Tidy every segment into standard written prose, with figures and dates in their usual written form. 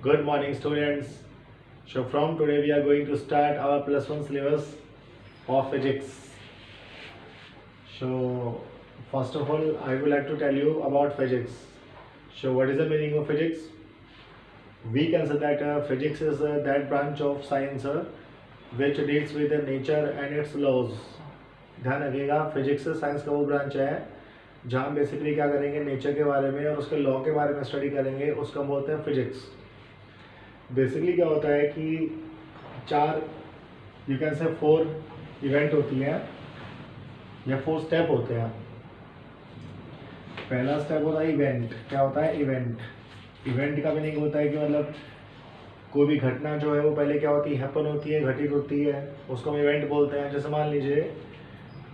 Good morning, students. So from today we are going to start our plus one syllabus of physics. So first of all, I would like to tell you about physics. So what is the meaning of physics? We can say that physics is that branch of science which deals with the nature and its laws. ध्यान रखिएगा, physics science का वो branch है जहाँ basically क्या करेंगे, nature के बारे में और उसके लॉ के बारे में स्टडी करेंगे, उसका बोलते हैं फिजिक्स. बेसिकली क्या होता है कि चार, यू कैन से 4 इवेंट होती हैं या 4 स्टेप होते हैं. पहला स्टेप होता है इवेंट. क्या होता है इवेंट? इवेंट का मीनिंग होता है कि मतलब कोई भी घटना जो है वो पहले क्या होती है, हैपन होती है, घटित होती है, उसको हम इवेंट बोलते हैं. जैसे मान लीजिए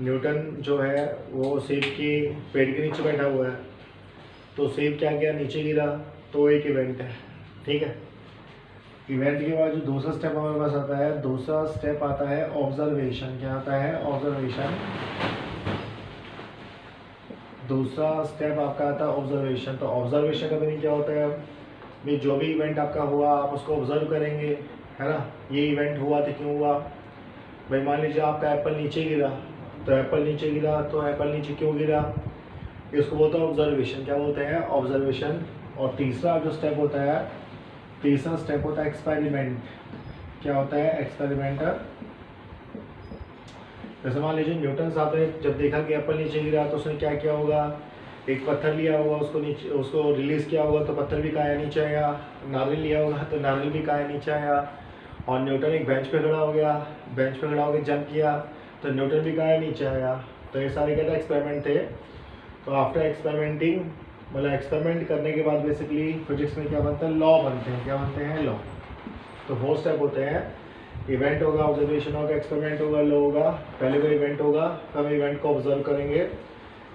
न्यूटन जो है वो सेब के पेड़ के नीचे बैठा हुआ है, तो सेब क्या किया, नीचे गिरा, तो एक इवेंट है. ठीक है. इवेंट के बाद जो दूसरा स्टेप हमारे पास आता है, दूसरा स्टेप आता है ऑब्जर्वेशन. क्या आता है? ऑब्जर्वेशन. दूसरा स्टेप आपका आता है ऑब्जर्वेशन. तो ऑब्जर्वेशन का मीनिंग क्या होता है भाई, जो भी इवेंट आपका हुआ आप उसको ऑब्जर्व करेंगे, है ना. ये इवेंट हुआ तो क्यों हुआ भाई, मान लीजिए आपका एप्पल नीचे गिरा, तो एप्पल नीचे गिरा तो एप्पल नीचे क्यों गिरा, इसको बोलते हैं ऑब्जर्वेशन. क्या बोलते हैं? ऑब्जर्वेशन. और तीसरा जो स्टेप होता है, तीसरा स्टेप होता है एक्सपेरिमेंट. क्या होता है? एक्सपेरिमेंट. जैसे मान लीजिए न्यूटन साहब ने जब देखा कि एप्पल नीचे गिरा तो उसने क्या किया होगा, एक पत्थर लिया होगा, उसको रिलीज किया होगा तो पत्थर भी काया नीचे आया. नारियल लिया होगा तो नारियल भी काया नीचे आया. और न्यूटन एक बेंच पे खड़ा हो गया, बेंच पे खड़ा होकर जंप किया तो न्यूटन भी काया नीचे आया. तो ये सारे क्या था, एक्सपेरिमेंट थे. तो आफ्टर एक्सपेरिमेंटिंग, मतलब एक्सपेरिमेंट करने के बाद बेसिकली फिजिक्स में क्या बनता है, लॉ बनते हैं. क्या बनते हैं? लॉ. तो 4 स्टेप होते हैं. इवेंट होगा, ऑब्जर्वेशन होगा, एक्सपेरिमेंट होगा, लॉ होगा. पहले कोई इवेंट होगा, फिर हम इवेंट को ऑब्जर्व करेंगे.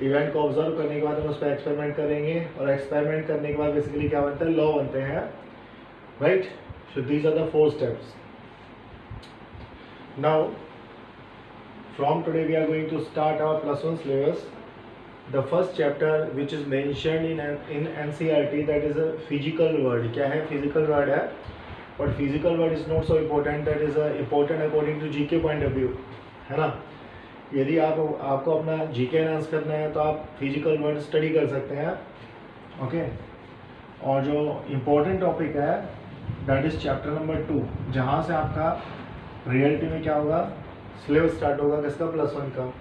इवेंट को ऑब्जर्व करने के बाद हम उस पर एक्सपेरिमेंट करेंगे, और एक्सपेरिमेंट करने के बाद बेसिकली क्या बनता है, लॉ बनते हैं. Right. So these are the 4 steps. Now from today we are going to start our plus one syllabus. The first chapter which is mentioned in NCERT, that is a physical word. क्या है? physical word है. But physical word is not so important. That is important according to GK point of view, है ना. यदि आपको अपना GK enhance करना है तो आप physical word स्टडी कर सकते हैं. ओके. और जो इम्पोर्टेंट टॉपिक है that is chapter number 2, जहाँ से आपका रियलिटी में क्या होगा, सिलेबस स्टार्ट होगा. किसका? प्लस वन का.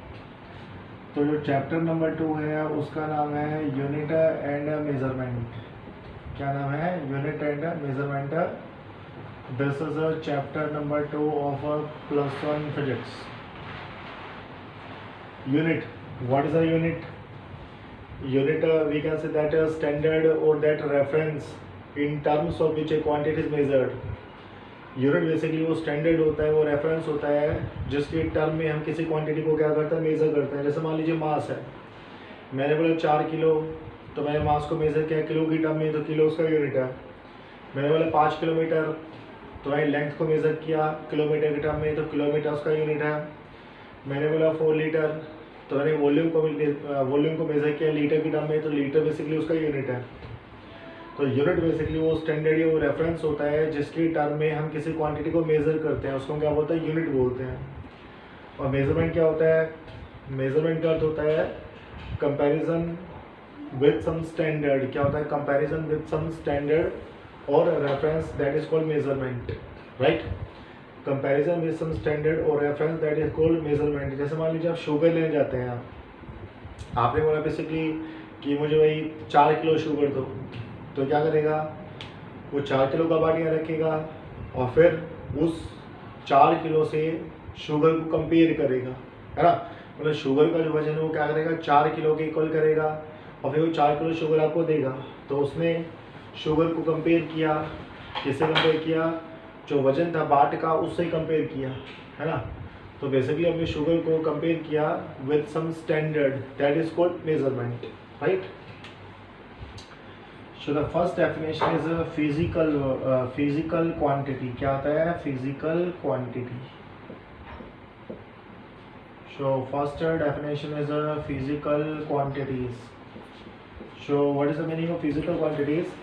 तो जो चैप्टर नंबर 2 है उसका नाम है यूनिट एंड मेजरमेंट. क्या नाम है? Unit and measurement. This is a chapter number 2 of plus one physics. Unit. What is a unit? Unit we can say that standard और that reference in terms of which a quantity is measured. Unit basically वो standard होता है, वो reference होता है जिसके term में हम किसी क्वांटिटी को क्या करते हैं, मेज़र करते हैं. जैसे मान लीजिए मास है, मैंने बोला 4 किलो, तो मैंने मास को मेज़र किया किलो की टर्म में, तो किलो उसका यूनिट है. मैंने बोला 5 किलोमीटर, तो मैंने लेंथ को मेज़र किया किलोमीटर की टर्म में, तो किलोमीटर उसका यूनिट है. मैंने बोला 4 लीटर, तो मैंने वॉल्यूम को मेज़र किया लीटर की टर्म में, तो लीटर बेसिकली उसका यूनिट है. तो यूनिट बेसिकली वो स्टैंडर्ड या वो रेफरेंस होता है जिसकी टर्म में हम किसी क्वांटिटी को मेज़र करते हैं, उसको क्या बोलते हैं, यूनिट बोलते हैं. और मेजरमेंट क्या होता है? मेजरमेंट का अर्थ होता है कंपैरिजन विद सम स्टैंडर्ड. क्या होता है? कंपैरिजन विद सम स्टैंडर्ड और reference, that is called measurement. Right. Comparison with some standard और reference, that is called measurement. जैसे मान लीजिए आप शुगर लेने जाते हैं, आपने बोला बेसिकली कि मुझे भाई 4 किलो शुगर दो, तो क्या करेगा, वो 4 किलो का बाटियाँ रखेगा और फिर उस 4 किलो से शुगर को कंपेयर करेगा, है ना. मतलब शुगर का जो वजन है वो क्या करेगा, 4 किलो के इक्वल करेगा, और फिर वो 4 किलो शुगर आपको देगा. तो उसने शुगर को कंपेयर किया, किससे कंपेयर किया, जो वजन था बाट का उससे कंपेयर किया, है ना. तो बेसिकली हमने शुगर को कंपेयर किया with some standard, that is called measurement. Right. So the first definition is a physical quantity. क्या होता है? physical quantity. So first definition is a physical quantities. So what is the meaning of physical quantities?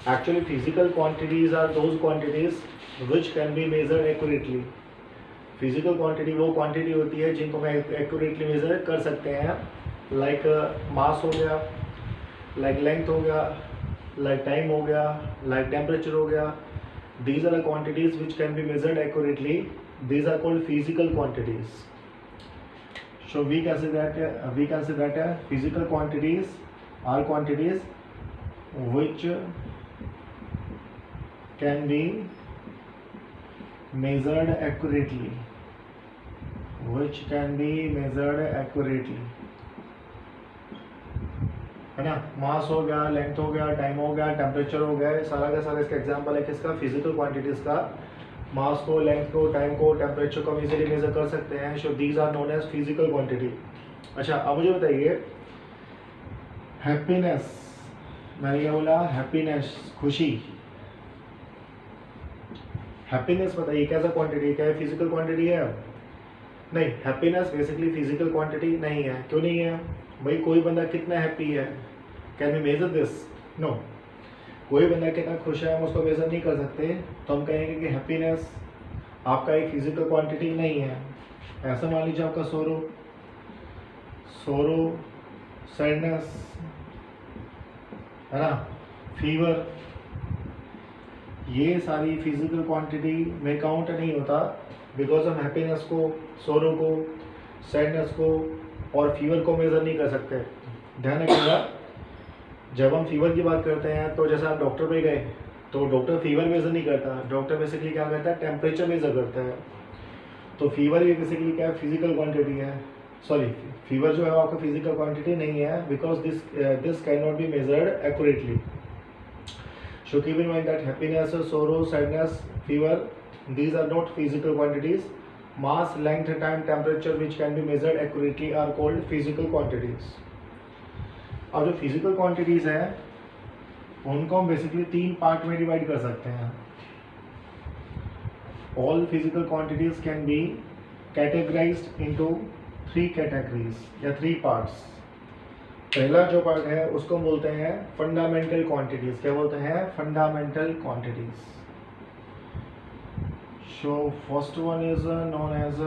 Actually, physical quantities are those quantities which can be measured accurately. Physical quantity वो quantity होती है जिनको हम accurately measure कर सकते हैं, like mass हो गया, लाइक लेंथ हो गया, लाइक टाइम हो गया, लाइक टेम्परेचर हो गया. These are the quantities which can be measured accurately. These are called physical quantities. So we can say that physical quantities are quantities which can be measured accurately. Which can be measured accurately. है ना. मास हो गया, length हो गया, time हो गया, temperature हो गया, सारा का सारा इसका एग्जांपल है किसका, फिजिकल क्वांटिटीज का. मास को, लेंथ को, टाइम को, टेम्परेचर को हम इजीली मेजर कर सकते हैं. So these are known as physical quantity. अच्छा, अब मुझे बताइए हैप्पीनेस. मैंने क्या बोला, हैप्पीनेस, खुशी. हैप्पीनेस बताइए कैसा क्वांटिटी, क्या है, फिजिकल क्वांटिटी है? नहीं, हैप्पीनेस बेसिकली फिजिकल क्वांटिटी नहीं है. क्यों नहीं है भाई? कोई बंदा कितना हैप्पी है, can we measure this? No. कोई बंदा कितना खुश है हम उसको मेजर नहीं कर सकते. तो हम कहेंगे कि हैप्पीनेस आपका एक फिजिकल क्वांटिटी नहीं है. ऐसा मान लीजिए आपका सोरो, सैडनेस, है ना, फीवर, ये सारी फिजिकल क्वांटिटी में काउंट नहीं होता, बिकॉज हम हैप्पीनेस को, सोरो को, सैडनेस को और फीवर को मेज़र नहीं कर सकते. ध्यान रखिएगा, जब हम फीवर की बात करते हैं तो जैसे आप डॉक्टर पे गए तो डॉक्टर फीवर मेज़र नहीं करता. डॉक्टर बेसिकली क्या करता है, टेम्परेचर मेज़र करता है. तो फीवर ये बेसिकली क्या है, फिजिकल क्वांटिटी है. सॉरी, फीवर जो है आपका फिजिकल क्वांटिटी नहीं है, because this can not B measured accurately. So keep in mind that happiness, sorrow, sadness, fever, these are not physical quantities. Mass, length, time, temperature which can be measured accurately are called physical quantities. अब जो physical quantities हैं उनको हम basically 3 part में divide कर सकते हैं. All physical quantities can be categorized into 3 categories या 3 parts. पहला जो पार्ट है उसको बोलते हैं फंडामेंटल क्वांटिटीज. क्या बोलते हैं, fundamental quantities. So first one is known as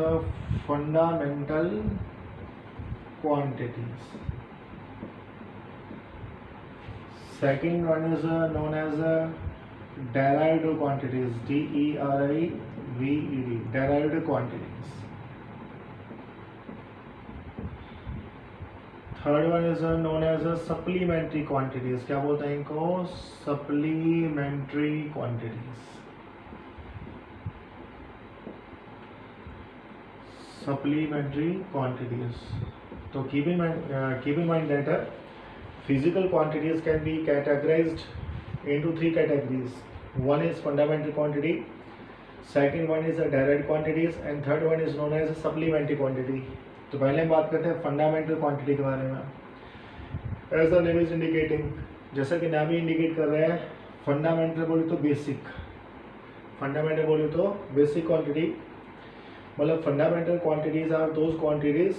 fundamental quantities. Second one is known as derived quantities, DERIVED, derived quantities. Third one is known as supplementary quantities. क्या बोलते हैं इनको, सप्लीमेंट्री क्वांटिटीज. Supplementary quantities. तो keep in mind that physical quantities can be categorised into 3 categories. One is fundamental quantity, second one is direct quantities and third one is known as supplementary quantity. तो पहले हम बात करते हैं fundamental quantity के बारे में. As the name is indicating, जैसा कि नाम ही इंडिकेट कर रहे हैं, फंडामेंटल बोले तो बेसिक, फंडामेंटल बोले तो बेसिक क्वांटिटी. मतलब fundamental quantities are those quantities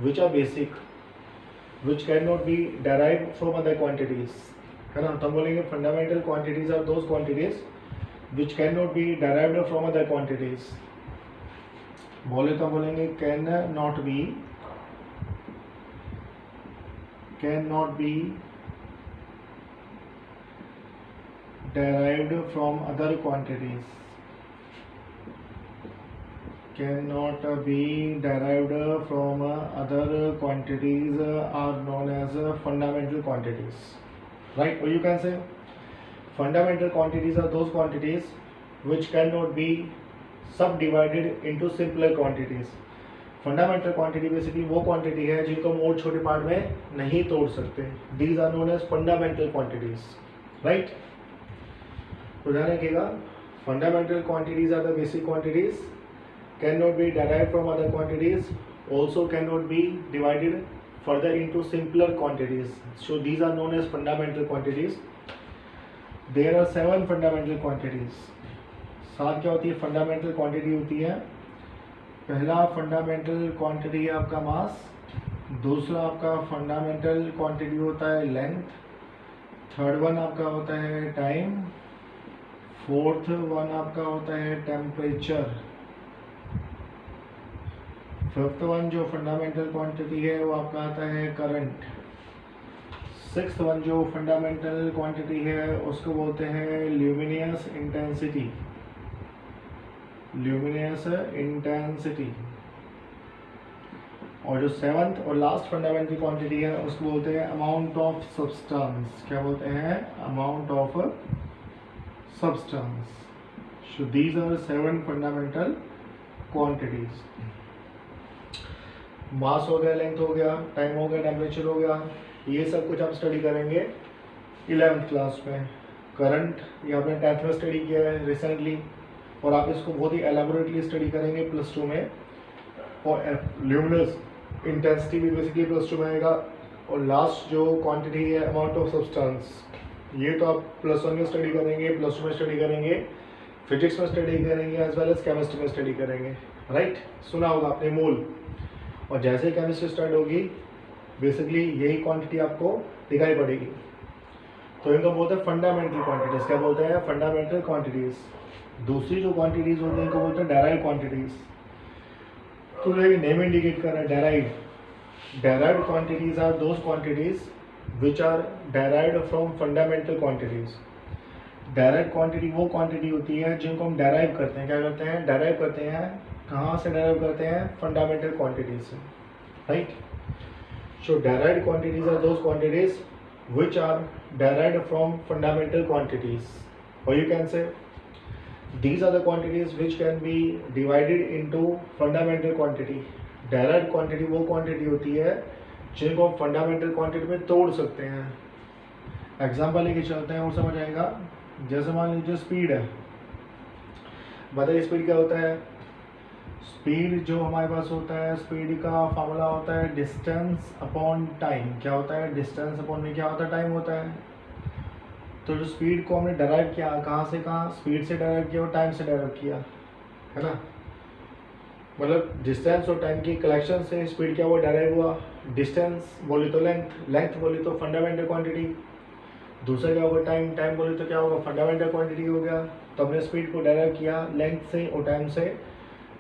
which are basic, which can not be derived from other quantities. है ना. तो हम बोलेंगे fundamental quantities are those quantities which can not be derived from other quantities. बोले तो बोलेंगे can not be derived from other quantities, cannot be derived from other quantities are known as fundamental quantities, right? Or you can say fundamental quantities are those quantities which cannot be subdivided into simpler quantities. Fundamental quantity basically वो quantity है जिनको हम और छोटे part में नहीं तोड़ सकते. These are known as fundamental quantities, right? तो ध्यान रखिएगा, fundamental quantities are the basic quantities, can not be derived from other quantities, also can not be divided further into simpler quantities. So these are known as fundamental quantities. There are 7 fundamental quantities. 7 क्या होती है, fundamental quantity होती है. पहला fundamental quantity है आपका मास, दूसरा आपका फंडामेंटल क्वांटिटी होता है लेंथ, थर्ड वन आपका होता है टाइम, फोर्थ वन आपका होता है टेम्परेचर, फिफ्थ वन जो फंडामेंटल क्वांटिटी है वो आपका आता है करंट, सिक्स्थ वन जो फंडामेंटल क्वांटिटी है उसको बोलते हैं ल्यूमिनियस इंटेंसिटी, ल्यूमिनियस इंटेंसिटी, और जो सेवंथ और लास्ट फंडामेंटल क्वांटिटी है उसको बोलते हैं अमाउंट ऑफ सब्सटेंस। क्या बोलते हैं? Amount of substance. So these are 7 fundamental quantities. Mass हो गया, लेंथ हो गया, टाइम हो गया, टेम्परेचर हो गया, ये सब कुछ आप स्टडी करेंगे 11th क्लास में। करंट ये आपने 10th में स्टडी किया है रिसेंटली, और आप इसको बहुत ही एलाबोरेटली स्टडी करेंगे +2 में। और ल्यूमिनस इंटेंसिटी भी बेसिकली +2 में आएगा। और लास्ट जो क्वांटिटी है अमाउंट ऑफ सब्सटेंस, ये तो आप +1 में स्टडी करेंगे, +2 में स्टडी करेंगे, फिजिक्स में स्टडी करेंगे, एज वेल एज केमिस्ट्री में स्टडी करेंगे। राइट, सुना होगा आपने मोल। और जैसे ही केमिस्ट्री स्टार्ट होगी बेसिकली यही क्वांटिटी आपको दिखाई पड़ेगी। तो इनको बोलते हैं फंडामेंटल क्वांटिटीज। क्या बोलते हैं? Fundamental quantities. दूसरी जो क्वांटिटीज होती हैं इनको बोलते हैं डेराइव क्वांटिटीज। तो नेम इंडिकेट कर रहा है derive. Derived quantities are those quantities which are derived from fundamental quantities. Derived quantity वो quantity होती है जिनको हम derive करते हैं। क्या करते हैं? Derive करते हैं। कहाँ से derive करते हैं? Fundamental quantities से, right? So derived quantities are those quantities which are derived from fundamental quantities, or you can say these are the quantities which can be divided into fundamental quantity. Direct quantity वो quantity होती है जिनको हम fundamental quantity में तोड़ सकते हैं। Example लेके चलते हैं और समझ आएगा। जैसे मान लीजिए स्पीड है, बताइए स्पीड क्या होता है? स्पीड जो हमारे पास होता है, स्पीड का फॉर्मूला होता है डिस्टेंस अपॉन टाइम। क्या होता है? डिस्टेंस अपॉन में क्या होता है? टाइम होता है। तो जो स्पीड को हमने डराइव किया, कहाँ से कहाँ? स्पीड से डराइव किया और टाइम से डराइव किया, है ना? मतलब डिस्टेंस और टाइम की कलेक्शन से स्पीड क्या हुआ? डेराइव हुआ। डिस्टेंस बोली तो लेंथ, लेंथ बोली तो फंडामेंटल क्वांटिटी। दूसरा क्या होगा? टाइम, टाइम बोली तो क्या होगा? फंडामेंटल क्वांटिटी हो गया। तो हमने स्पीड को डेराइव किया लेंथ से और टाइम से,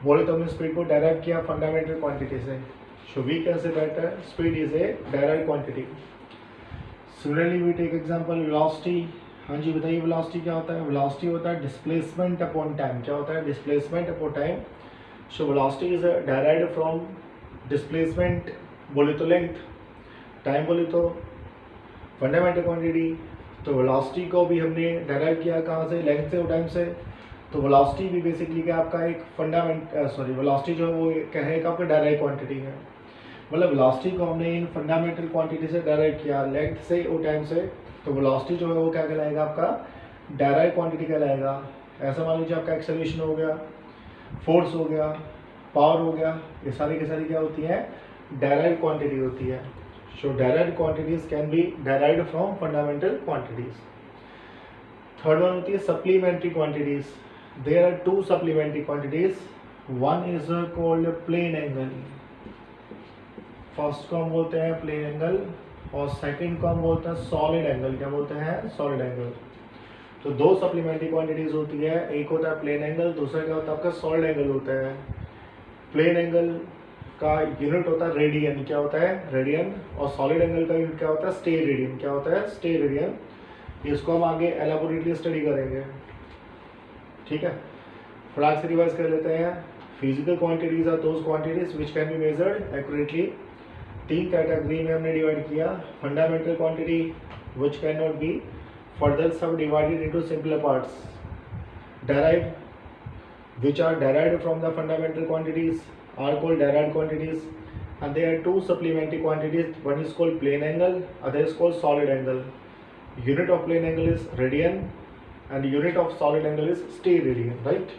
बोले तो हमने स्पीड को डेराइव किया फंडामेंटल क्वांटिटी से। So we can say that speed is a derive quantity. Similarly we take example velocity. हाँ जी बताइए, वेलोसिटी क्या होता है? वेलोसिटी होता है डिस्प्लेसमेंट अपॉन टाइम। क्या होता है? Displacement upon time. So velocity is derived from displacement बोले तो length, time बोले तो fundamental quantity। तो velocity को भी हमने derive किया कहाँ से? length से और time से। तो velocity भी बेसिकली क्या आपका एक velocity जो है वो क्या है? आपका direct quantity है। मतलब velocity को हमने इन fundamental quantity से derive किया, length से और time से। तो velocity जो है वो क्या कहलाएगा? आपका direct quantity कहलाएगा। ऐसा मान लीजिए आपका acceleration हो गया, फोर्स हो गया, पावर हो गया, ये सारी की सारी क्या होती है? डेराइव्ड क्वांटिटी होती है। So derived quantities can be derived from fundamental quantities. Third one होती है supplementary quantities. There are 2 supplementary quantities. One is called plane angle. First को हम बोलते हैं प्लेन एंगल और सेकंड को हम बोलते हैं सॉलिड एंगल। क्या बोलते हैं? Solid angle. तो 2 सप्लीमेंट्री क्वांटिटीज होती है, एक होता है प्लेन एंगल, दूसरा क्या होता है? आपका सॉलिड एंगल होता है। प्लेन एंगल का यूनिट होता है रेडियन। क्या होता है? रेडियन। और सॉलिड एंगल का यूनिट क्या होता है? Stay radian. क्या होता है? Stay radian. इसको हम आगे एलाबोरेटली स्टडी करेंगे, ठीक है? फटाक से रिवाइज कर लेते हैं। Physical quantities are those quantities which can be measured accurately. 3 category में हमने डिवाइड किया। Fundamental quantity which can not be further subdivided into simpler parts. Derived, which are derived from the fundamental quantities, are called derived quantities, and there are 2 supplementary quantities. One is called plane angle, other is called solid angle. Unit of plane angle is radian and unit of solid angle is stay radian, right?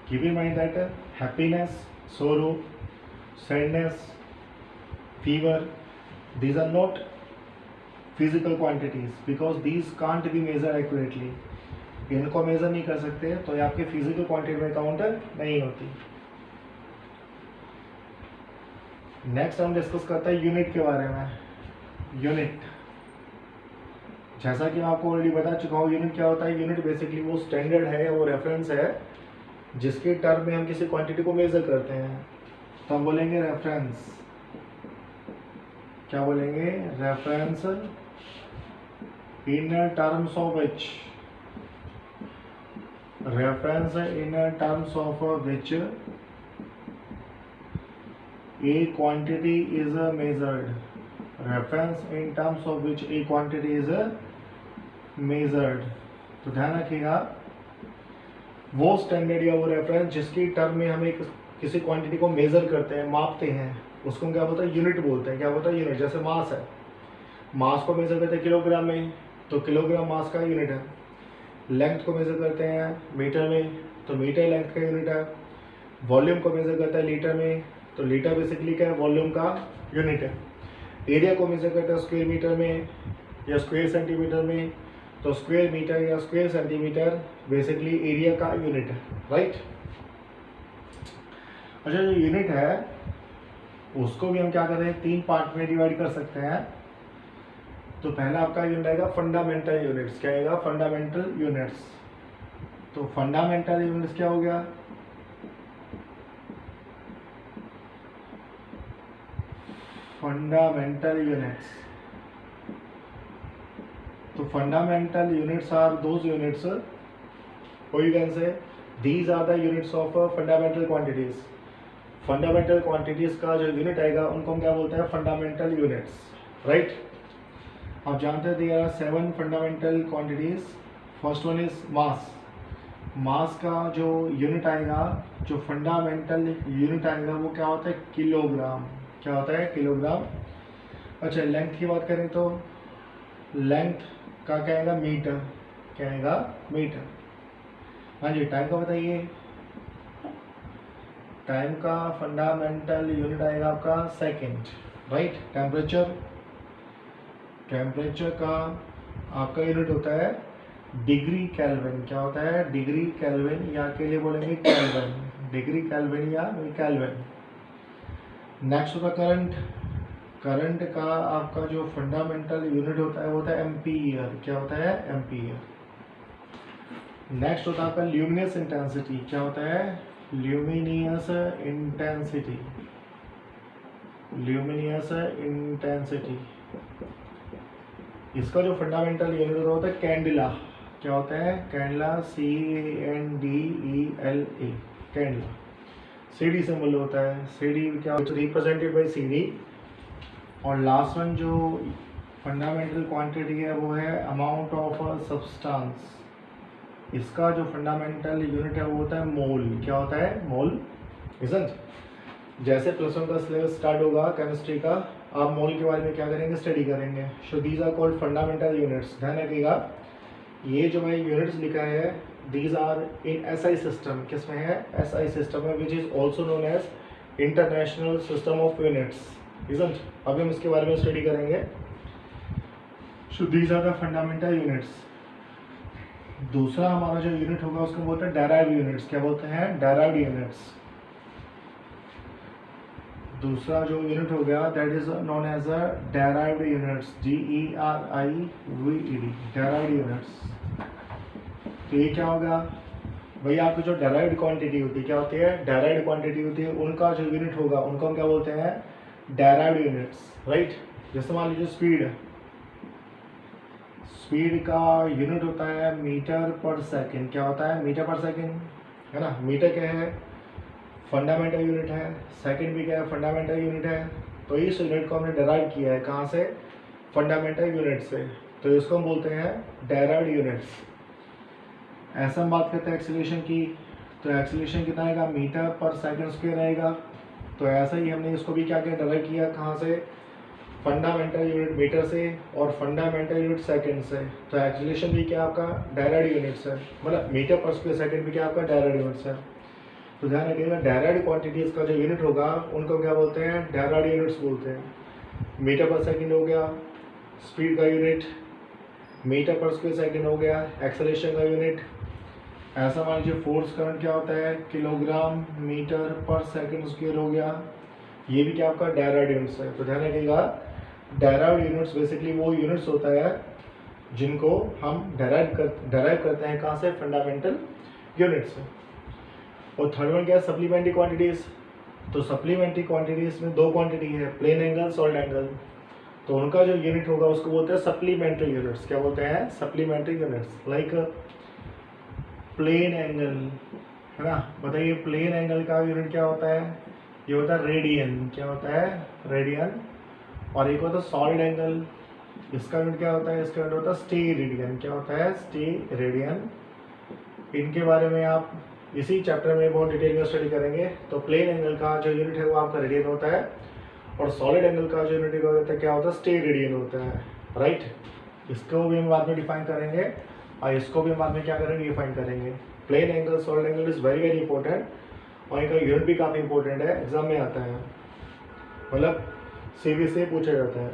Keep in mind that happiness, sorrow, sadness, fever, these are not physical quantities because these can't be measured accurately. इनको major नहीं कर सकते तो ये आपके physical quantity में count नहीं होती। नेक्स्ट हम डिस्कस करते हैं यूनिट के बारे में। यूनिट, जैसा कि मैं आपको ऑलरेडी बता चुका हूँ, यूनिट क्या होता है। यूनिट बेसिकली वो स्टैंडर्ड है, वो रेफरेंस है जिसके टर्म में हम किसी क्वांटिटी को मेजर करते हैं। तो हम बोलेंगे रेफरेंस। क्या बोलेंगे? Reference in terms of which, reference in terms of which a quantity is measured, reference in terms of which a quantity is measured। तो ध्यान रखिएगा, वो स्टैंडर्ड या वो रेफरेंस जिसकी टर्म में हम एक किसी क्वांटिटी को मेजर करते हैं, मापते हैं, उसको हम क्या बोलते हैं? यूनिट बोलते हैं। क्या बोलते हैं? यूनिट। जैसे मास है, मास को मेजर करते हैं किलोग्राम में, तो किलोग्राम मास का यूनिट है। लेंथ को मेजर करते हैं मीटर में, तो मीटर लेंथ का यूनिट है। वॉल्यूम को मेजर करते हैं लीटर में, तो लीटर बेसिकली क्या है? वॉल्यूम का यूनिट है। एरिया को मेजर करते हैं स्क्वायर मीटर में या स्क्वायर सेंटीमीटर में, तो स्क्वायर मीटर या स्क्वायर सेंटीमीटर बेसिकली एरिया का यूनिट है, राइट। अच्छा, जो यूनिट है उसको भी हम क्या कर रहे हैं? 3 पार्ट में डिवाइड कर सकते हैं। तो पहला आपका यूनिट आएगा फंडामेंटल यूनिट्स। क्या आएगा? Fundamental units. तो फंडामेंटल यूनिट्स क्या हो गया? fundamental units। तो fundamental units are those units, or you can say these are the units of fundamental quantities। fundamental quantities का जो यूनिट आएगा उनको हम क्या बोलते हैं? fundamental units, right। आप जानते हैं there are 7 fundamental quantities। first one is mass। मास का जो यूनिट आएगा, जो फंडामेंटल यूनिट आएगा, वो क्या होता है? किलोग्राम। क्या होता है? किलोग्राम। अच्छा, लेंथ की बात करें तो लेंथ का क्या आएगा? मीटर। क्या आएगा? मीटर। हाँ जी, टाइम का बताइए। टाइम का फंडामेंटल यूनिट आएगा आपका सेकंड, राइट। टेम्परेचर, टेम्परेचर का आपका यूनिट होता है डिग्री केल्विन। क्या होता है? डिग्री केल्विन, या के लिए बोलेंगे केल्विन। डिग्री केल्विन या केल्विन। नेक्स्ट होता करंट। करंट का आपका जो फंडामेंटल यूनिट होता है वो होता है एम्पीयर। क्या होता है? एम्पीयर। नेक्स्ट होता है आपका ल्यूमिनस इंटेंसिटी। क्या होता है? Luminous intensity. Luminous intensity. इसका जो फंडामेंटल यूनिट होता है कैंडिला। क्या होता है? Candela, CANDELA, candela. CD symbol होता है। CD क्या रिप्रेजेंटेड बाय CD। और लास्ट वन जो फंडामेंटल क्वांटिटी है वो है अमाउंट ऑफ सब्सटेंस। इसका जो फंडामेंटल यूनिट है वो होता है मोल। क्या होता है? मोल। इजंट। जैसे +1 का सिलेबस स्टार्ट होगा केमिस्ट्री का, आप मोल के बारे में क्या करेंगे? स्टडी करेंगे। So these are called fundamental units. ध्यान रखिएगा, ये जो मैं यूनिट्स लिखा है these are in SI system. किसमें है? SI सिस्टम है, which is also known as international system of units. Isn't. अब हम इसके बारे में स्टडी करेंगे। So these are the fundamental units. दूसरा हमारा जो यूनिट होगा उसको बोलते हैं डेराइव्ड यूनिट्स। क्या बोलते हैं? Derived units. दूसरा जो यूनिट हो गया that is known as a derived units. DERIVED, derived units. तो ये क्या होगा भाई? आपकी जो डेराइव्ड क्वांटिटी होती है, क्या होती है? डेराइव्ड क्वांटिटी होती है, उनका जो यूनिट होगा उनको हम क्या बोलते हैं? Derived units, right. जैसे मान लीजिए स्पीड है, स्पीड का यूनिट होता है मीटर पर सेकेंड। क्या होता है? मीटर पर सेकेंड, है ना। मीटर क्या है? फंडामेंटल यूनिट है। सेकंड भी क्या है? फंडामेंटल यूनिट है। तो इस यूनिट को हमने डेराइव किया है कहाँ से? फंडामेंटल यूनिट से। तो इसको हम बोलते हैं डेराइव्ड यूनिट्स। ऐसा हम बात करते हैं एक्सीलरेशन की, तो एक्सीलरेशन कितना आएगा? मीटर पर सेकंड स्क्वायर आएगा। तो ऐसा ही हमने इसको भी क्या किया? डेराइव किया कहाँ से? फंडामेंटल यूनिट मीटर से और फंडामेंटल यूनिट सेकंड से। तो एक्सीलरेशन भी क्या आपका? डेराइव्ड यूनिट्स है, मतलब मीटर पर स्क्वायर सेकंड भी क्या आपका? डेराइव्ड यूनिट्स है। तो ध्यान रखिएगा, डेराइव्ड क्वांटिटीज का जो यूनिट होगा उनको क्या बोलते हैं? डेराइव्ड यूनिट्स बोलते हैं। मीटर पर सेकंड हो गया स्पीड का यूनिट, मीटर पर स्क्वायर सेकंड हो गया एक्सेलरेशन का यूनिट। ऐसा मान लीजिए फोर्स करंट क्या होता है? किलोग्राम मीटर पर सेकंड स्क्वायर हो गया। ये भी क्या आपका डेराइव्ड यूनिट्स है। तो ध्यान रखिएगा, डेराइव्ड यूनिट्स बेसिकली वो यूनिट्स होता है जिनको हम डेराइव करते हैं कहाँ से, फंडामेंटल यूनिट से। और थर्ड वन क्या है, सप्लीमेंट्री क्वांटिटीज। तो सप्लीमेंट्री क्वांटिटीज में दो क्वांटिटी है, प्लेन एंगल, सॉलिड एंगल। तो उनका जो यूनिट होगा उसको बोलते हैं सप्लीमेंट्री यूनिट्स। क्या बोलते हैं, supplementary units. Like plane angle है ना, बताइए प्लेन एंगल का यूनिट क्या होता है, ये होता है रेडियन। क्या होता है, रेडियन। और एक होता है सॉलिड एंगल, इसका यूनिट क्या होता है, इसका यूनिट होता है स्टेरेडियन। क्या होता है, स्टेरेडियन। इनके बारे में आप इसी चैप्टर में बहुत डिटेल में स्टडी करेंगे। तो प्लेन एंगल का जो यूनिट है वो आपका रेडियन होता है, और सॉलिड एंगल का जो यूनिट होता है क्या होता है, स्टेरेडियन होता है, राइट। इसको भी हम बाद में डिफाइन करेंगे, और इसको भी हम बाद में क्या करेंगे, डिफाइन करेंगे। Plane angle, solid angle is very very important, और इनका यूनिट भी काफ़ी इंपॉर्टेंट है, एग्जाम में आता है, मतलब सीबी से पूछा जाता है।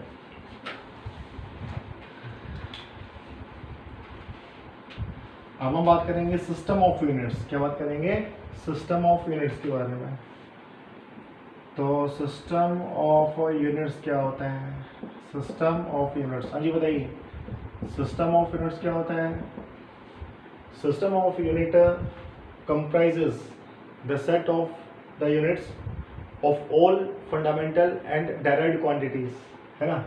अब हम बात करेंगे सिस्टम ऑफ यूनिट्स। क्या बात करेंगे, सिस्टम ऑफ यूनिट्स के बारे में। तो सिस्टम ऑफ यूनिट्स क्या होता है, सिस्टम ऑफ यूनिट्स, हाँ जी बताइए, सिस्टम ऑफ यूनिट्स क्या होता है। System of unit comprises the set of the units of all fundamental and derived quantities, है ना।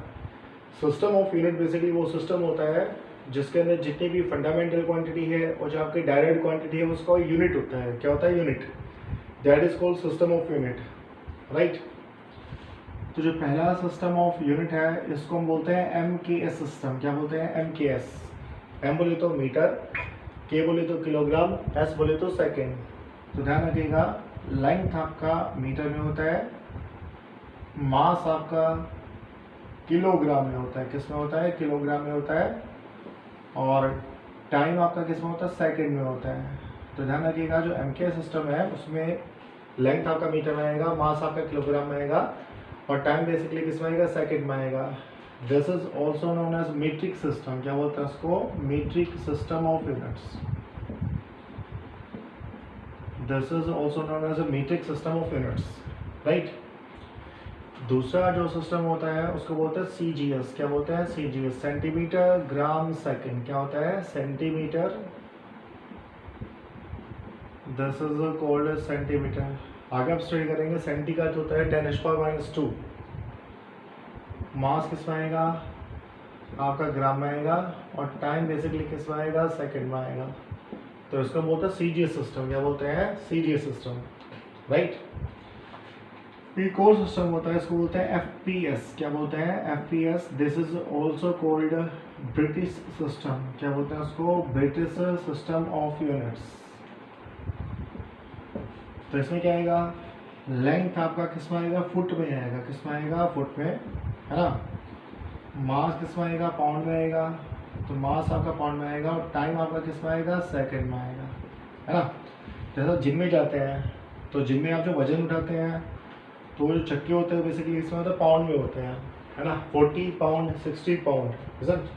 सिस्टम ऑफ यूनिट बेसिकली वो सिस्टम होता है जिसके अंदर जितनी भी फंडामेंटल क्वांटिटी है और जो आपकी डायरेक्ट क्वांटिटी है उसका यूनिट होता है। क्या होता है, unit. That is called system of unit, right. तो जो पहला सिस्टम ऑफ यूनिट है इसको हम बोलते हैं MKS सिस्टम। क्या बोलते हैं, MKS। M बोले तो मीटर, K बोले तो किलोग्राम, S बोले तो सेकेंड। तो ध्यान रखिएगा, लेंथ आपका मीटर में होता है, मास आपका किलोग्राम में होता है। किस में होता है, किलोग्राम में होता है। और टाइम आपका किस में होता है, सेकंड में होता है। तो ध्यान रखिएगा, जो MKS सिस्टम है उसमें लेंथ आपका मीटर में आएगा, मास आपका किलोग्राम में आएगा, और टाइम बेसिकली किस में आएगा, सेकंड में आएगा। This is also known as metric system. क्या बोलते हैं उसको, metric system of units. This is also known as a metric system of units, right. दूसरा जो सिस्टम होता है उसको बोलते हैं CGS। क्या बोलते हैं, CGS, सेंटीमीटर ग्राम सेकंड। क्या होता है, centimetre, this is called centimetre. आगे आप स्टडी करेंगे, सेंटी का जो होता है 10⁻⁻²। मास किस में आएगा, आपका ग्राम में आएगा, और टाइम बेसिकली किस में आएगा, सेकंड में आएगा। तो इसको बोलते हैं CGS सिस्टम। क्या बोलते हैं, CGS सिस्टम, राइट। एक और सिस्टम होता है, इसको बोलते हैं FPS। क्या बोलते हैं, FPS। This is also called British system. क्या बोलते हैं उसको, ब्रिटिश सिस्टम ऑफ यूनिट्स। तो इसमें क्या आएगा, लेंथ आपका किस में आएगा, फुट में आएगा। किस में आएगा, फुट में, है ना। मास किस में आएगा, पाउंड में आएगा। तो मास आपका पाउंड में आएगा, और टाइम आपका किस में आएगा, सेकंड में आएगा, है ना। जैसा जिम में जाते हैं तो जिम में आप जो वजन उठाते हैं तो जो चक्के होते हैं बेसिकली इसमें होता है पाउंड में होते हैं, है ना। 40 पाउंड, 60 पाउंड, इजंट।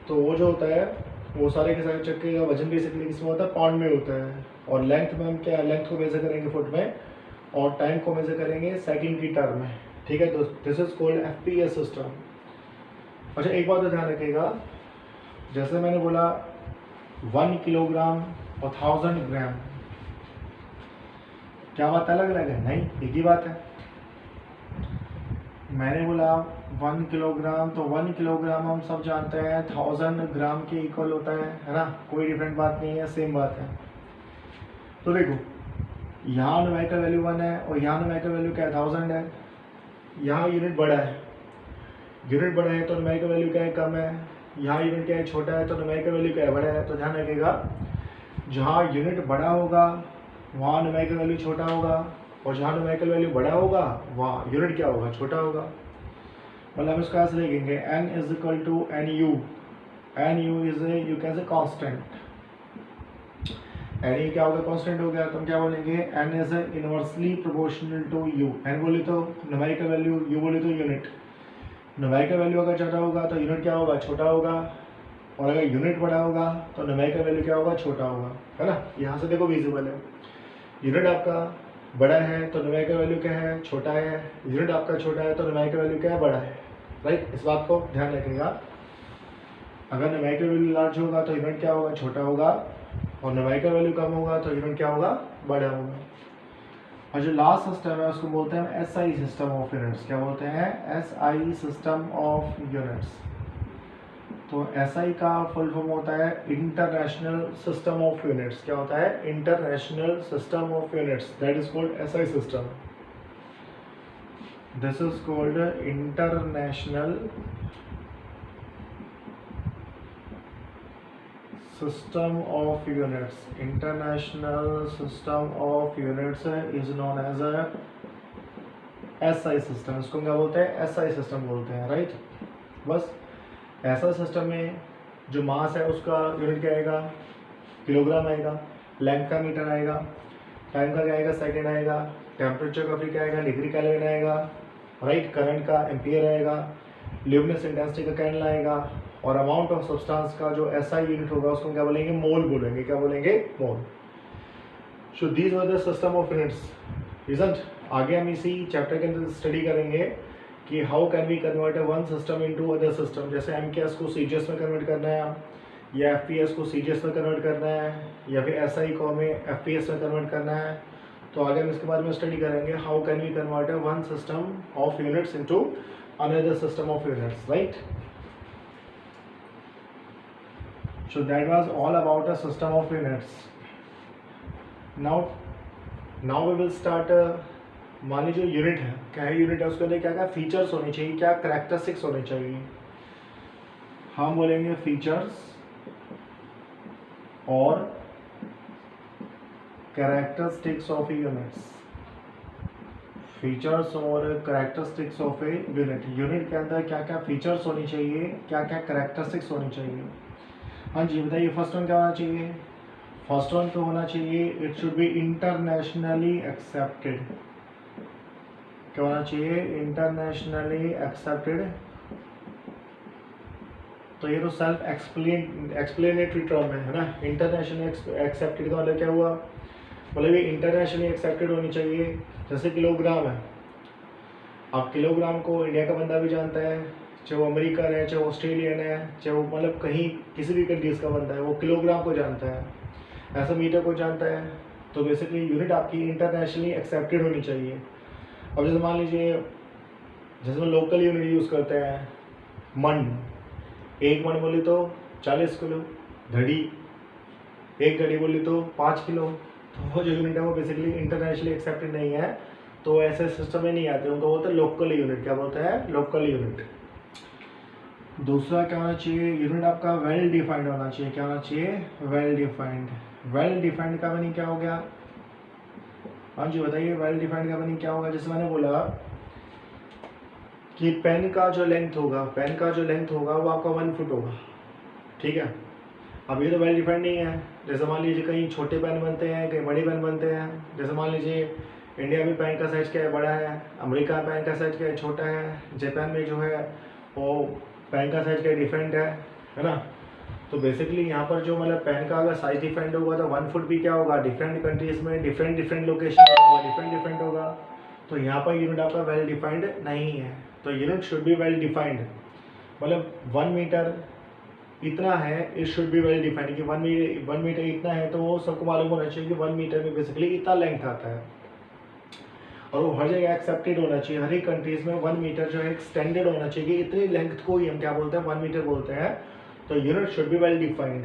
तो वो जो होता है वो सारे के सारे चक्के का वजन बेसिकली इसमें होता है पाउंड में होता है। और लेंथ में हम क्या, लेंथ को मेजर करेंगे फुट में, और टाइम को मेजर करेंगे सेकंड की टर्म में, ठीक है। तो this is called FPS system. अच्छा एक बात तो ध्यान रखिएगा, जैसे मैंने बोला 1 किलोग्राम और 1000 ग्राम, क्या बात अलग अलग है, नहीं एक ही बात है। मैंने बोला 1 किलोग्राम, तो 1 किलोग्राम हम सब जानते हैं 1000 ग्राम के इक्वल होता है ना। कोई डिफरेंट बात नहीं है, सेम बात है। तो देखो यहाँ न्यूमेरिकल वैल्यू 1 है, और यहाँ न्यूमेरिकल वैल्यू क्या है, 1000 है। यहाँ यूनिट बड़ा है, यूनिट बड़ा है तो न्यूमेरिकल वैल्यू क्या है, कम है। यहाँ यूनिट क्या है, छोटा है, तो न्यूमेरिकल वैल्यू क्या है, बड़ा है। तो ध्यान रखिएगा, जहाँ यूनिट बड़ा होगा वहाँ न्यूमेरिकल वैल्यू छोटा होगा, और जहाँ न्यूमेरिकल वैल्यू बड़ा होगा वहाँ यूनिट क्या होगा, छोटा होगा। मतलब हम इसका ऐसे लिखेंगे, N is equal to NU। NU is a, you can say constant. NU क्या होगा, कांस्टेंट हो गया। तो हम क्या बोलेंगे, N is inversely proportional to U। N बोले तो न्यूमेरिकल वैल्यू, U बोले तो यूनिट। न्यूमेरिकल वैल्यू अगर छोटा होगा तो यूनिट क्या होगा, छोटा होगा। और अगर यूनिट बड़ा होगा तो न्यूमेरिकल वैल्यू क्या होगा, छोटा होगा, है ना। यहाँ से देखो विजिबल है, यूनिट आपका बड़ा है तो न्यूमेरिकल वैल्यू क्या है, छोटा है। यूनिट आपका छोटा है तो न्यूमेरिकल वैल्यू क्या है, बड़ा है, राइट। इस बात को ध्यान रखिएगा। अगर न्यूमेरिकल वैल्यू लार्ज होगा तो यूनिट क्या होगा, छोटा होगा, और न्यूमेरिकल वैल्यू कम होगा तो यूनिट क्या होगा, बड़ा होगा। और जो लास्ट सिस्टम है उसको बोलते हैं एसआई सिस्टम ऑफ यूनिट्स। क्या बोलते हैं, एसआई सिस्टम ऑफ यूनिट्स। तो एसआई का फुल फॉर्म होता है इंटरनेशनल सिस्टम ऑफ यूनिट्स। क्या होता है, international system of units, that is called SI system. This is called international system of units. International system of units is known as a SI system. इसको क्या बोलते हैं, SI system बोलते हैं, right. बस ऐसा सिस्टम में जो मास है उसका यूनिट क्या आएगा, किलोग्राम आएगा, लेंथ का मीटर आएगा, टाइम का क्या आएगा, सेकेंड आएगा, टेम्परेचर का फिर क्या आएगा, डिग्री केल्विन आएगा, राइट। करंट का एम्पियर आएगा, ल्यूमिनस इंटेंसिटी का कैंडल आएगा, और अमाउंट ऑफ सब्सटेंस का जो एसआई यूनिट होगा उसको क्या बोलेंगे, मोल बोलेंगे। क्या बोलेंगे, mole. So these were the system of units, isn't. आगे हम इसी चैप्टर के अंदर स्टडी करेंगे कि how can we convert one system into other system. जैसे एमकेएस को सीजीएस में कन्वर्ट करना है, या एफपीएस को सीजीएस में कन्वर्ट करना है, या फिर एसआई को हमें एफपीएस में कन्वर्ट करना है। तो आगे हम इसके बारे में स्टडी करेंगे, how can we convert one system of units into another system of units, right. So that was all about a system of units. Now we will start. मान लीजिए यूनिट है, क्या है यूनिट है, उसके अंदर क्या क्या फीचर्स होने चाहिए, क्या कैरेक्टरिस्टिक्स होने चाहिए। हम बोलेंगे फीचर्स और कैरेक्टरिस्टिक्स ऑफ यूनिट्स। फीचर्स और characteristics of a unit. Unit के अंदर क्या क्या फीचर्स होनी चाहिए, क्या क्या कैरेक्टरिस्टिक्स होनी चाहिए। हाँ जी बताइए, फर्स्ट वन क्या होना चाहिए, फर्स्ट वन तो होना चाहिए it should be internationally accepted. क्या होना चाहिए, इंटरनेशनली एक्सेप्टेड। तो ये तो सेल्फ एक्सप्लेनेटरी टर्म है ना। इंटरनेशनली एक्सेप्टेड का मतलब क्या हुआ, मतलब ये इंटरनेशनली एक्सेप्टेड होनी चाहिए। जैसे किलोग्राम है, अब किलोग्राम को इंडिया का बंदा भी जानता है, चाहे वो अमेरिकन है, चाहे ऑस्ट्रेलियन है, चाहे वो मतलब कहीं किसी भी कंट्रीज का बंदा है, वो किलोग्राम को जानता है, ऐसा मीटर को जानता है। तो बेसिकली यूनिट आपकी इंटरनेशनली एक्सेप्टेड होनी चाहिए। अब जैसे मान लीजिए, जैसे हम लोकल यूनिट यूज़ करते हैं, मन, एक मन बोली तो 40 किलो, घड़ी, एक घड़ी बोली तो 5 किलो। तो वो जो यूनिट है वो बेसिकली इंटरनेशनली एक्सेप्टेड नहीं है, तो ऐसे सिस्टम में नहीं आते, उनको बोलते हैं लोकल यूनिट। क्या बोलते हैं, लोकल यूनिट। दूसरा क्या होना चाहिए, यूनिट आपका वेल डिफाइंड होना चाहिए। क्या होना चाहिए, वेल डिफाइंड। वेल डिफाइंड का मीनिंग क्या हो गया, हाँ जी बताइए, वेल डिफाइंड का मीनिंग क्या होगा। जैसे मैंने बोला कि पेन का जो लेंथ होगा, पेन का जो लेंथ होगा वो आपका 1 फुट होगा, ठीक है। अब ये तो वेल डिफाइंड नहीं है। जैसे मान लीजिए कहीं छोटे पेन बनते हैं, कहीं बड़े पेन बनते हैं। जैसे मान लीजिए इंडिया में पेन का साइज़ क्या है, बड़ा है, अमेरिका में पेन का साइज़ क्या है, छोटा है, जापान में जो है वो पेन का साइज़ क्या डिफरेंट है ना। तो बेसिकली यहाँ पर जो मतलब पेन का अगर साइज़ डिफरेंट होगा तो 1 फुट भी क्या होगा, डिफरेंट कंट्रीज़ में डिफरेंट लोकेशन डिफरेंट होगा। तो यहाँ पर यूनिट आपका वेल डिफाइंड नहीं है। तो unit should be well defined, मतलब 1 मीटर इतना है, it should be well defined कि 1 मीटर इतना है, तो वो सबको मालूम होना चाहिए कि 1 मीटर में बेसिकली इतना लेंथ आता है, और वो हर जगह एक्सेप्टेड होना चाहिए। हर एक कंट्रीज में 1 मीटर जो है एक स्टैंडर्ड होना चाहिए, इतनी लेंथ को ही हम क्या बोलते हैं, 1 मीटर बोलते हैं। तो unit should be well defined.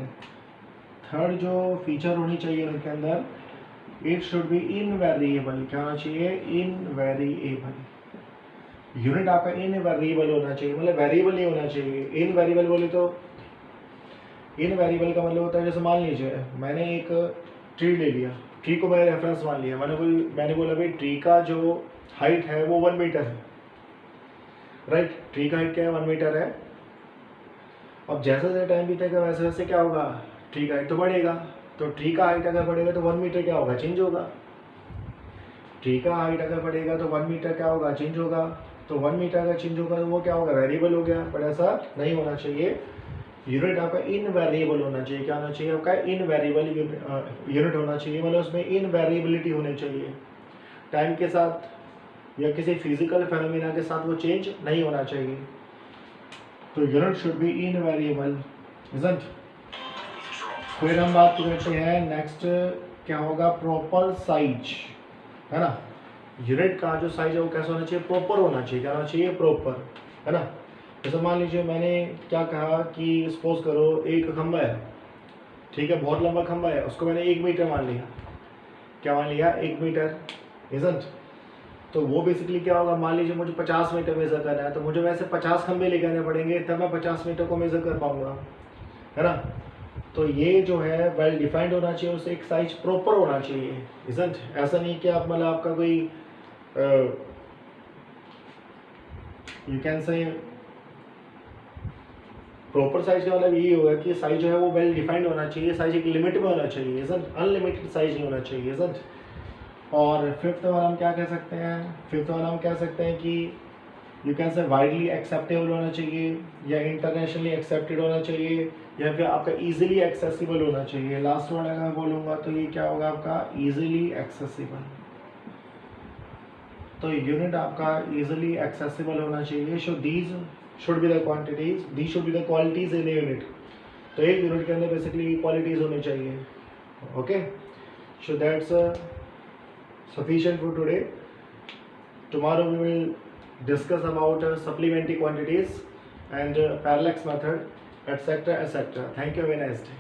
Third जो फीचर होनी चाहिए यूनिट के अंदर, इट शुड बी इनवेरिएबल। क्या होना चाहिए, इनवेरिएबल। यूनिट आपका इनवेरिएबल होना चाहिए, मतलब वेरिएबल नहीं होना चाहिए। इनवेरिएबल बोले तो, इनवेरिएबल का मतलब होता है, जैसे मान लीजिए मैंने एक ट्री ले लिया, ट्री को मैंने रेफरेंस मान लिया, मैंने बोला भाई ट्री का जो हाइट है वो 1 मीटर है, राइट। ट्री का हाइट क्या है, 1 मीटर है। अब जैसे जैसे टाइम बीतेगा वैसे वैसे क्या होगा, ट्री का हाइट तो बढ़ेगा। तो ट्री का हाइट अगर बढ़ेगा तो 1 मीटर क्या होगा, चेंज होगा। ट्री का हाइट अगर बढ़ेगा तो 1 मीटर क्या होगा, चेंज होगा। तो 1 मीटर अगर चेंज होगा तो वो क्या होगा, वेरिएबल हो गया। पर ऐसा नहीं होना चाहिए, यूनिट आपका इनवेरिएबल होना चाहिए। क्या होना चाहिए आपका, इनवेरिएबल यूनिट होना चाहिए, मतलब उसमें इनवेरिएबिलिटी होनी चाहिए। टाइम के साथ या किसी फिजिकल फेनोमेना के साथ वो चेंज नहीं होना चाहिए। तो unit should be invariable, isn't. फिर हम बात करते हैं नेक्स्ट, क्या होगा, प्रॉपर साइज, है ना। यूनिट का जो साइज है वो कैसा होना चाहिए, प्रॉपर होना चाहिए। क्या होना चाहिए, प्रॉपर, है ना। जैसे मान लीजिए मैंने क्या कहा कि सपोज करो एक खंबा है, ठीक है, बहुत लंबा खंबा है, उसको मैंने 1 मीटर मान लिया। क्या मान लिया, 1 मीटर, इजंट। तो वो बेसिकली क्या होगा, मान लीजिए मुझे 50 मीटर मेजर करना है, तो मुझे वैसे 50 खंबे लेके आने पड़ेंगे, तब मैं 50 मीटर को मेजर कर पाऊंगा, है ना। तो ये जो है वेल डिफाइंड होना चाहिए, उससे एक साइज प्रॉपर होना चाहिए, इजंट। ऐसा नहीं कि आप मतलब आपका कोई यू कैन से प्रॉपर साइज का मतलब यही होगा कि साइज जो है वो वेल डिफाइंड होना चाहिए, साइज एक लिमिट में होना चाहिए, इजंट। अनलिमिटेड साइज नहीं होना चाहिए, इजंट। और फिफ्थ वाला हम क्या कह सकते हैं, फिफ्थ वाला हम कह सकते हैं कि यू कैन से वाइडली एक्सेप्टेबल होना चाहिए, या इंटरनेशनली एक्सेप्टेड होना चाहिए, या फिर आपका इजीली एक्सेसिबल होना चाहिए। लास्ट वर्ड अगर मैं बोलूँगा तो ये क्या होगा आपका, इजीली एक्सेसिबल। तो यूनिट आपका इजीली एक्सेसिबल होना चाहिए। So these should be the quantities, these should be the qualities in a unit. तो एक यूनिट के अंदर बेसिकली क्वालिटीज होनी चाहिए, okay. So that's sufficient for today. Tomorrow we will discuss about supplementary quantities and parallax method, etc., etc. Thank you. Have a nice day.